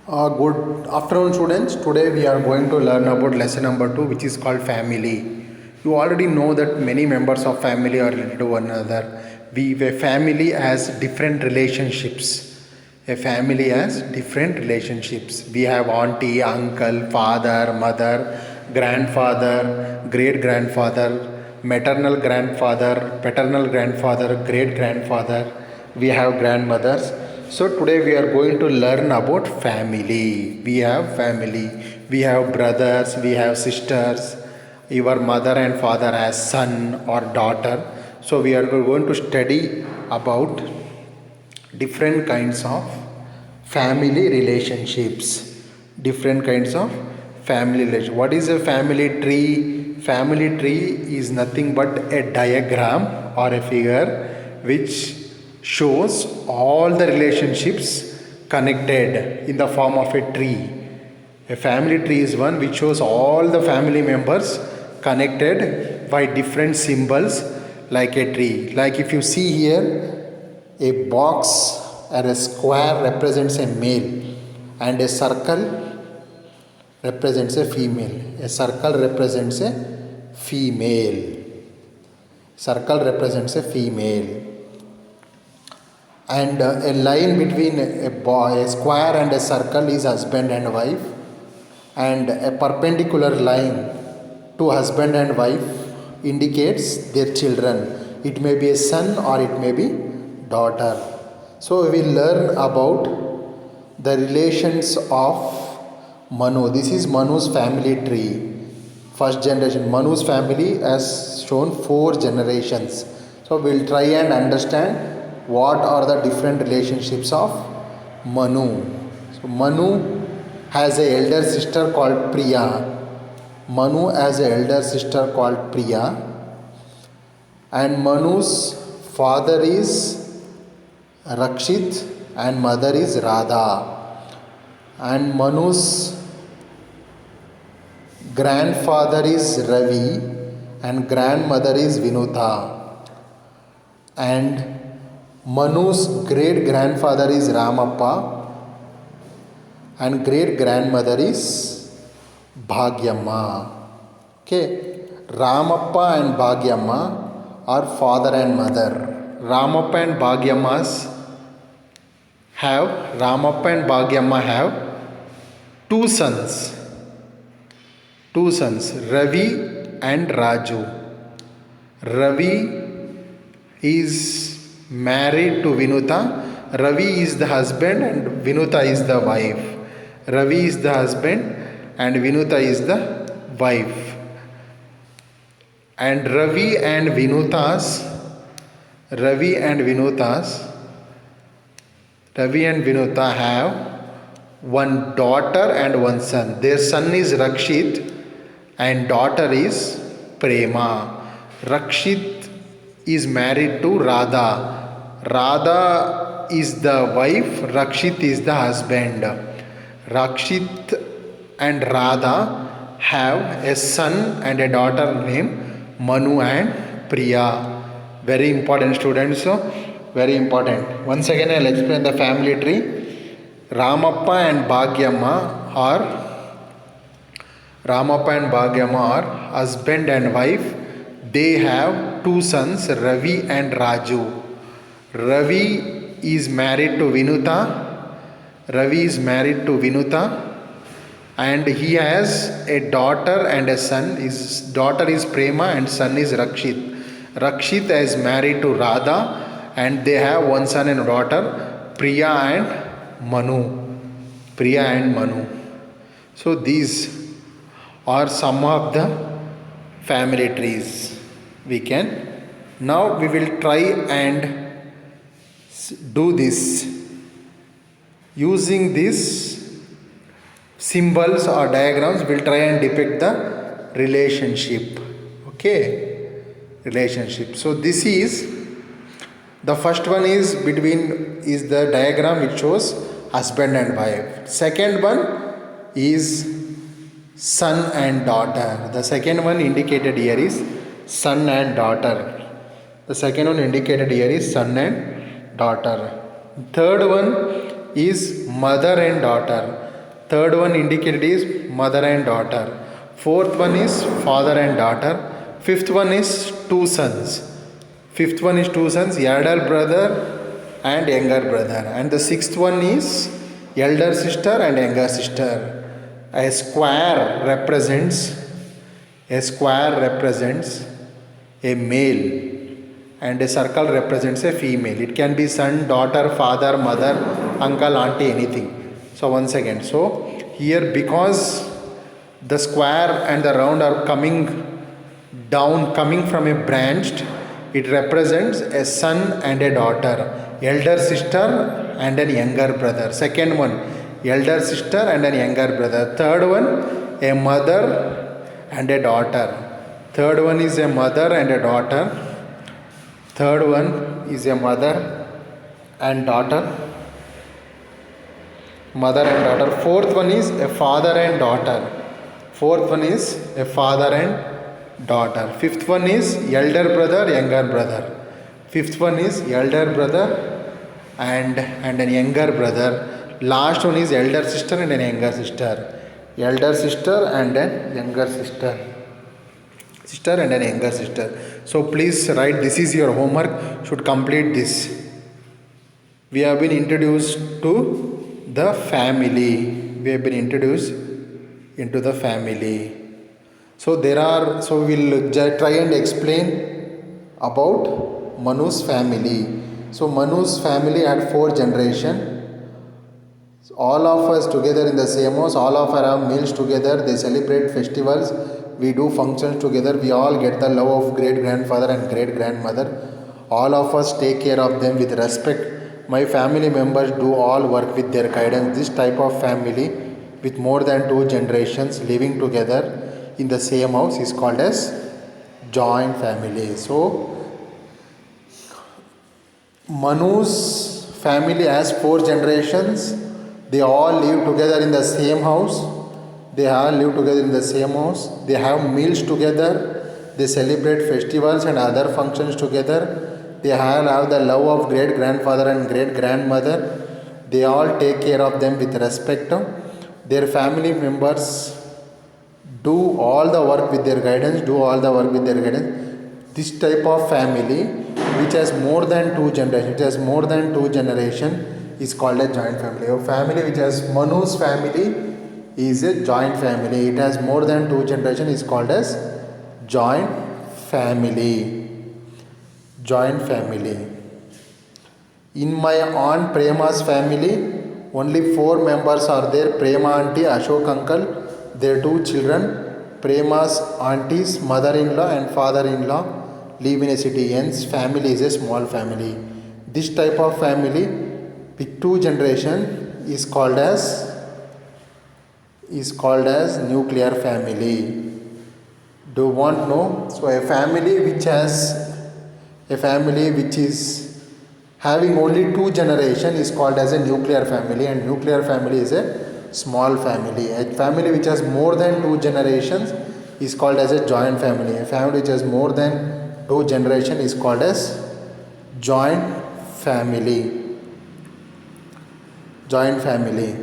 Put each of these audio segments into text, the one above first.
Good afternoon, students. Today we are going to learn about lesson number 2, which is called family. You already know that many members of family are related to one another. A family has different relationships. A family has different relationships. We have auntie, uncle, father, mother, grandfather, great grandfather, maternal grandfather, paternal grandfather, great grandfather. We have grandmothers. So today we are going to learn about family. We have family. We have brothers, we have sisters. Your mother and father has son or daughter. So we are going to study about different kinds of family relationships. Different kinds of family relationships. What is a family tree? Family tree is nothing but a diagram or a figure which shows all the relationships connected in the form of a tree. A family tree is one which shows all the family members connected by different symbols like a tree. Like if you see here, a box or a square represents a male and a circle represents a female. A circle represents a female. Circle represents a female. And a line between a square and a circle is husband and wife, and a perpendicular line to husband and wife indicates their children. It may be a son or it may be daughter. So we learn about the relations of Manu. This is Manu's family tree. First generation. Manu's family has shown 4 generations. So we'll try and understand what are the different relationships of Manu. So Manu has a elder sister called Priya. Manu has a elder sister called Priya, and Manu's father is Rakshit and mother is Radha, and Manu's grandfather is Ravi and grandmother is Vinuta, and Manu's great grandfather is Ramappa and great grandmother is Bhagyamma. Okay, Ramappa and Bhagyamma are father and mother. Ramappa and Bhagyamma have two sons. Two sons, Ravi and Raju. Ravi is married to Vinuta. Ravi is the husband and Vinuta is the wife. Ravi is the husband and Vinuta is the wife. And Ravi and Vinuta have one daughter and one son. Their son is Rakshit and daughter is Prema. Rakshit is married to Radha. Radha is the wife, Rakshit is the husband. Rakshit and Radha have a son and a daughter named Manu and Priya. Very important, students. So, very important. Once again, I'll explain the family tree. Ramappa and Bhagyamma are husband and wife. They have 2 sons, Ravi and Raju. Ravi is married to Vinuta and he has a daughter and a son. His daughter is Prema and son is Rakshit. Rakshit is married to Radha and they have one son and a daughter, Priya and Manu. So these are some of the family trees. Now we will try and do this using these symbols or diagrams. We'll try and depict the relationship. Okay, relationship. So this is the first one is the diagram which shows husband and wife. Second one is son and daughter. The second one indicated here is son and daughter. Third one is mother and daughter. Third one indicated is mother and daughter. Fourth one is father and daughter. Fifth one is two sons. Fifth one is two sons, elder brother and younger brother. And the sixth one is elder sister and younger sister. A square represents a male and a circle represents a female. It can be son, daughter, father, mother, uncle, auntie, anything. So once again, so here because the square and the round are coming down, coming from a branched, it represents a son and a daughter, elder sister and a younger brother. Second one, elder sister and a younger brother. Third one, a mother and a daughter. Third one is a mother and a daughter. Third one is a mother and daughter. Mother and daughter. Fourth one is a father and daughter. Fourth one is a father and daughter. Fifth one is elder brother, younger brother. Fifth one is elder brother and a younger brother. Last one is elder sister and a younger sister. Elder sister and a younger sister. Sister and a younger sister. So please write, this is your homework, should complete this. We have been introduced to the family. We have been introduced into the family. So we'll try and explain about Manu's family. So Manu's family had 4 generations. All of us together in the same house, all of us have meals together, they celebrate festivals, we do functions together, we all get the love of great grandfather and great grandmother. All of us take care of them with respect. My family members do all work with their guidance. This type of family with more than 2 generations living together in the same house is called as joint family. So Manu's family has 4 generations. They all live together in the same house. They all live together in the same house. They have meals together. They celebrate festivals and other functions together. They all have the love of great grandfather and great grandmother. They all take care of them with respect. Their family members do all the work with their guidance, This type of family which has more than 2 generations, is called a joint family. A family which has Manu's family is a joint family. It has more than 2 generations, is called as joint family. Joint family. In my aunt Prema's family, only 4 members are there. Prema auntie, Ashok uncle, their 2 children. Prema's auntie's mother-in-law and father-in-law live in a city. Hence, family is a small family. This type of family with 2 generations is called as nuclear family. Do you want to know? So a family which is having only 2 generations is called as a nuclear family, and nuclear family is a small family. A family which has more than 2 generations is called as a joint family. A family which has more than 2 generations is called as joint family. Joint family.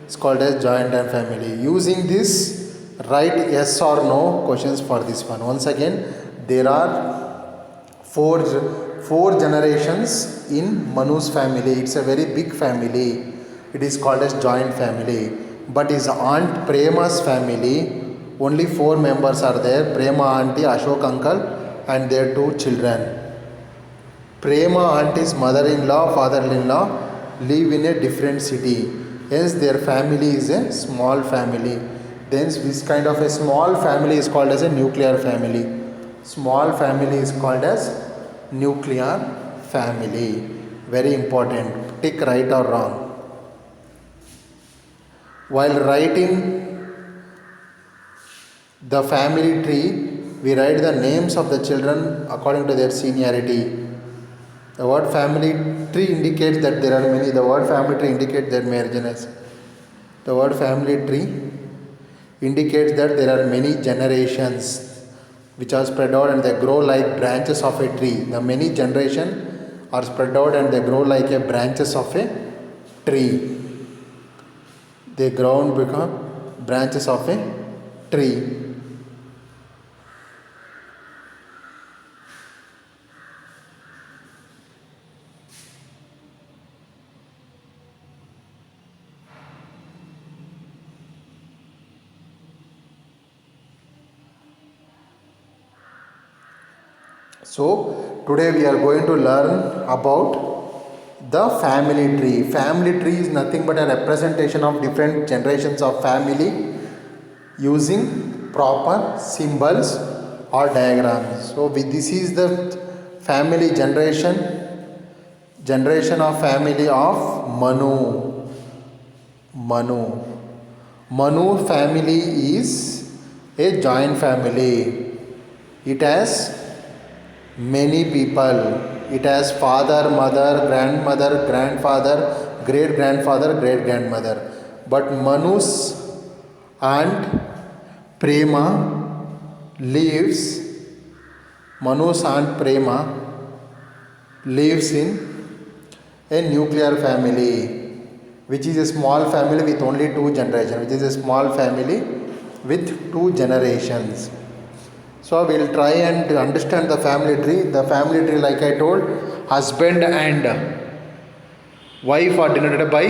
It's called as joint family. Using this, write yes or no questions for this one. Once again, there are 4 generations in Manu's family. It's a very big family. It is called as joint family. But his aunt Prema's family, only 4 members are there. Prema auntie, Ashok uncle and their 2 children. Prema auntie's mother-in-law, father-in-law live in a different city. Hence their family is a small family. Then this kind of a small family is called as a nuclear family. Small family is called as nuclear family. Very important. Tick right or wrong. While writing the family tree, we write the names of the children according to their seniority. The word family tree indicates that there are many. The word family tree indicates their marriages. The word family tree indicates that there are many generations which are spread out and they grow like branches of a tree. The many generations are spread out and they grow like a branches of a tree. They grow and become branches of a tree. So today we are going to learn about the family tree. Family tree is nothing but a representation of different generations of family using proper symbols or diagrams. So this is the family generation of family of Manu. Manu family is a joint family. It has many people. It has father, mother, grandmother, grandfather, great grandfather, great grandmother. But Manu's aunt Prema lives, Manu's aunt Prema lives in a nuclear family, which is a small family with only two generations, which is a small family with two generations. So we'll try and understand the family tree. The family tree, like I told, husband and wife are denoted by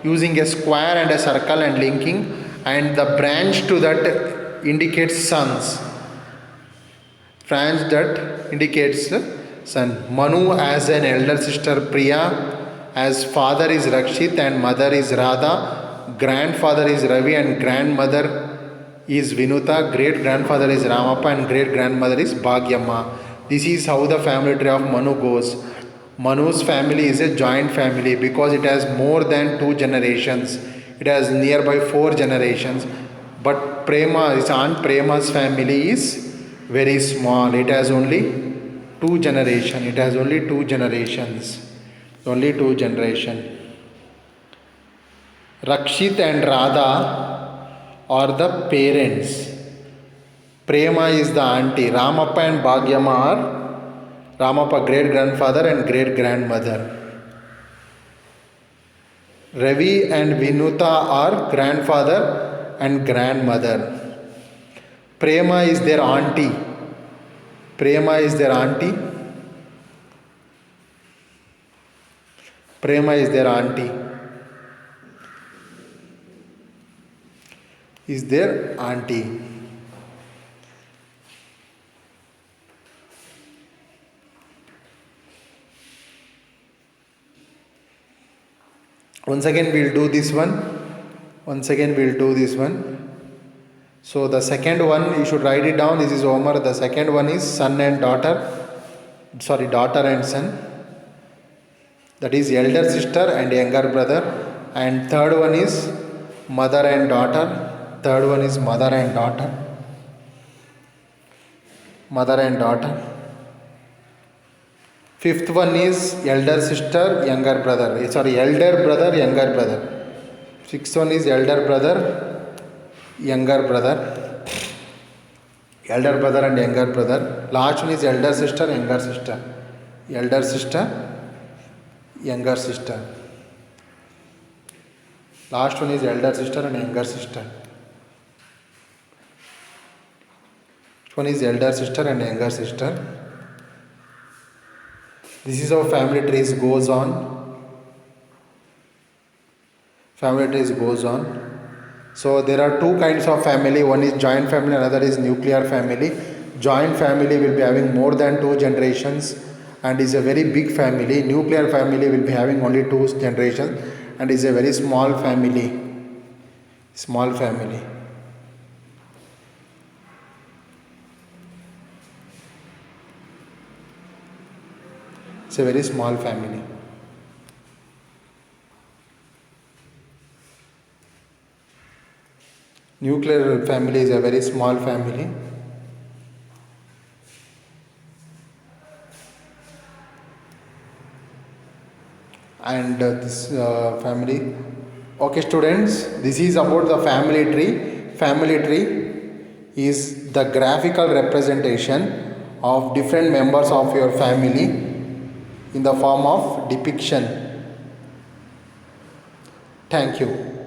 using a square and a circle and linking, and the branch to that indicates sons. Branch that indicates son. Manu as an elder sister Priya, as father is Rakshit and mother is Radha, grandfather is Ravi and grandmother is Vinuta, great grandfather is Ramappa and great grandmother is Bhagyamma. This is how the family tree of Manu goes. Manu's family is a joint family because it has more than two generations. It has nearby four generations. But Prema, his aunt Prema's family is very small. It has only two generations. It has only two generations. Only two generations. Rakshit and Radha are the parents. Prema is the auntie. Ramappa and Bhagyamma are Ramappa great grandfather and great grandmother. Ravi and Vinuta are grandfather and grandmother. Prema is their auntie. Prema is their auntie. Prema is their auntie. Is their auntie. Once again we'll do this one. So the second one, you should write it down. This is Omar. The second one is son and daughter. Daughter and son. That is elder sister and younger brother. And third one is mother and daughter. Third one is mother and daughter. Mother and daughter. Fifth one is elder sister, younger brother. Elder brother, younger brother. Sixth one is elder brother, younger brother. Elder brother and younger brother. Last one is elder sister, younger sister. Elder sister, younger sister. Last one is elder sister and younger sister. One is elder sister and younger sister. This is how family trees goes on. Family trees goes on. So there are two kinds of family. One is joint family, another is nuclear family. Joint family will be having more than two generations and is a very big family. Nuclear family will be having only two generations and is a very small family. Small family. It's a very small family. Nuclear family is a very small family. And this family. Okay, students, this is about the family tree. Family tree is the graphical representation of different members of your family in the form of depiction. Thank you.